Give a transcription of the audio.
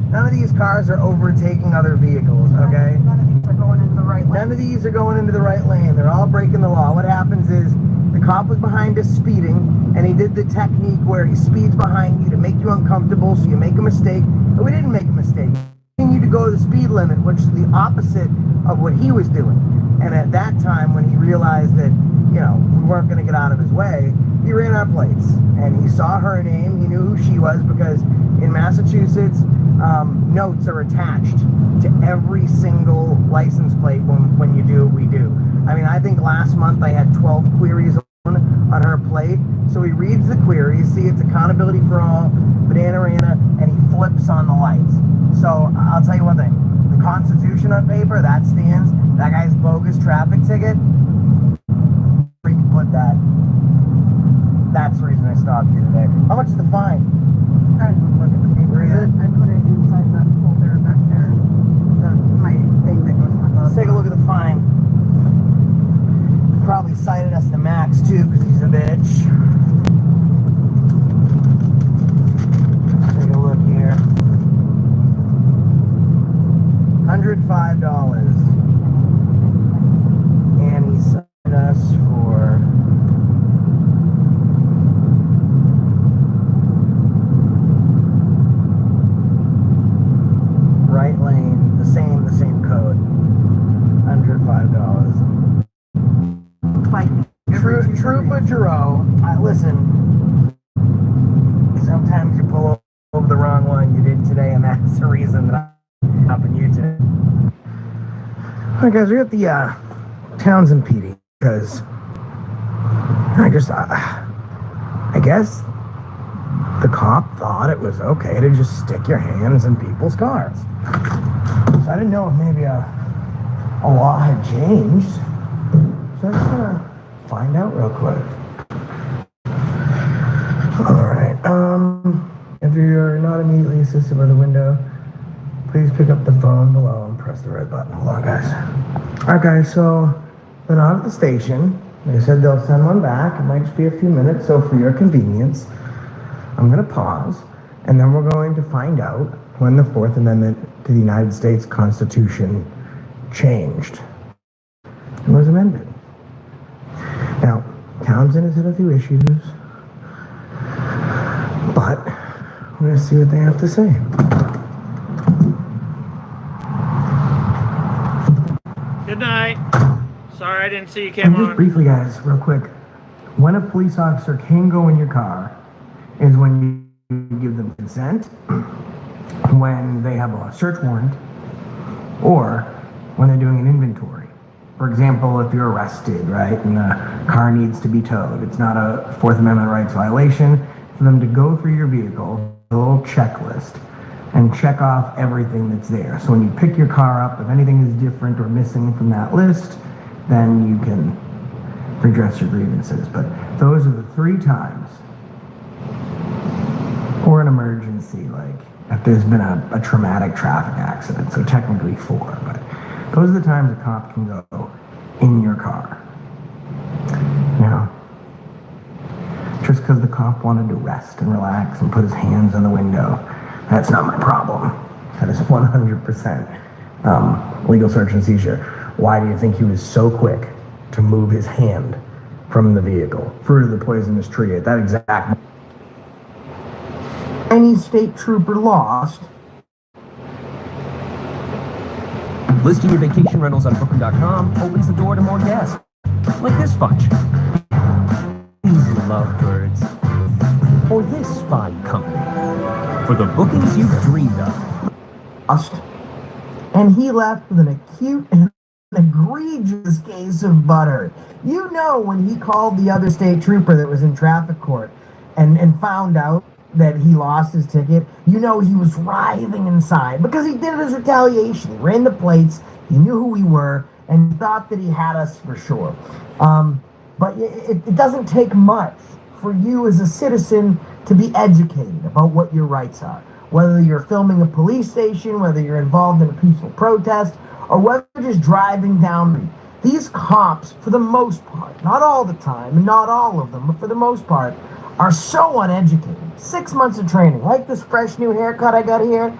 None of these cars are overtaking other vehicles, okay? None of these are going into the right lane. None of these are going into the right lane. They're all breaking the law. What happens is the cop was behind us speeding, and he did the technique where he speeds behind you to make you uncomfortable, so you make a mistake. But we didn't make a mistake. We continued to go the speed limit, which is the opposite of what he was doing. And at that time, when he realized that, you know, we weren't going to get out of his way, he ran our plates. And he saw her name. He knew who she was because in Massachusetts, notes are attached to every single license plate when you do what we do. I mean, I think last month I had 12 queries on her plate. So he reads the queries, see it's accountability for all, banana, and he flips on the lights. So I'll tell you one thing. The Constitution on paper, that stands. That guy's bogus traffic ticket. Where you put that. That's the reason I stopped you today. How much is the fine? I didn't look at the paper yet. I put it inside that folder back there. My thing that goes with Let's take a look at the fine. Probably cited us the max too, because he's a bitch. Take a look here. $105. And he cited us for right lane, the same code. $105. Like Trooper Giroux, listen, sometimes you pull over the wrong one. You did today, and that's the reason that I'm helping you today. All right, guys, we're at the Townsend PD because I guess the cop thought it was okay to just stick your hands in people's cars. So I didn't know if maybe a law had changed. So I'm just gonna find out real quick. Alright, if you're not immediately assisted by the window, please pick up the phone below and press the red button. Hold on, guys. Alright, guys, so they're not at the station. They said they'll send one back. It might just be a few minutes, so for your convenience, I'm gonna pause, and then we're going to find out when the Fourth Amendment to the United States Constitution changed. It was amended. Now, Townsend has had a few issues, but we're going to see what they have to say. Good night. Sorry I didn't see you came And just on. briefly, guys, real quick, when a police officer can go in your car is when you give them consent, when they have a search warrant, or when they're doing an inventory. For example, if you're arrested, right, and the car needs to be towed, it's not a Fourth Amendment rights violation for them to go through your vehicle, a little checklist, and check off everything that's there. So when you pick your car up, if anything is different or missing from that list, then you can redress your grievances. But those are the 3 times, or an emergency, like if there's been a traumatic traffic accident, so technically 4, but those are the times a cop can go in your car. Now, just because the cop wanted to rest and relax and put his hands on the window, that's not my problem. That is 100% legal search and seizure. Why do you think he was so quick to move his hand from the vehicle, fruit of the poisonous tree at that exact moment? Any state trooper lost. Listing your vacation rentals on Okkkkk.com opens the door to more guests, like this bunch. These lovebirds. Or this fine company. For the bookings you've dreamed of. Lost. And he left with an acute and egregious case of butter. You know, when he called the other state trooper that was in traffic court and found out that he lost his ticket, you know he was writhing inside because he did it as retaliation. He ran the plates, he knew who we were, and he thought that he had us for sure. But it doesn't take much for you as a citizen to be educated about what your rights are. Whether you're filming a police station, whether you're involved in a peaceful protest, or whether you're just driving down. These cops, for the most part, not all the time, and not all of them, but for the most part, are so uneducated. 6 months of training, like this fresh new haircut I got here.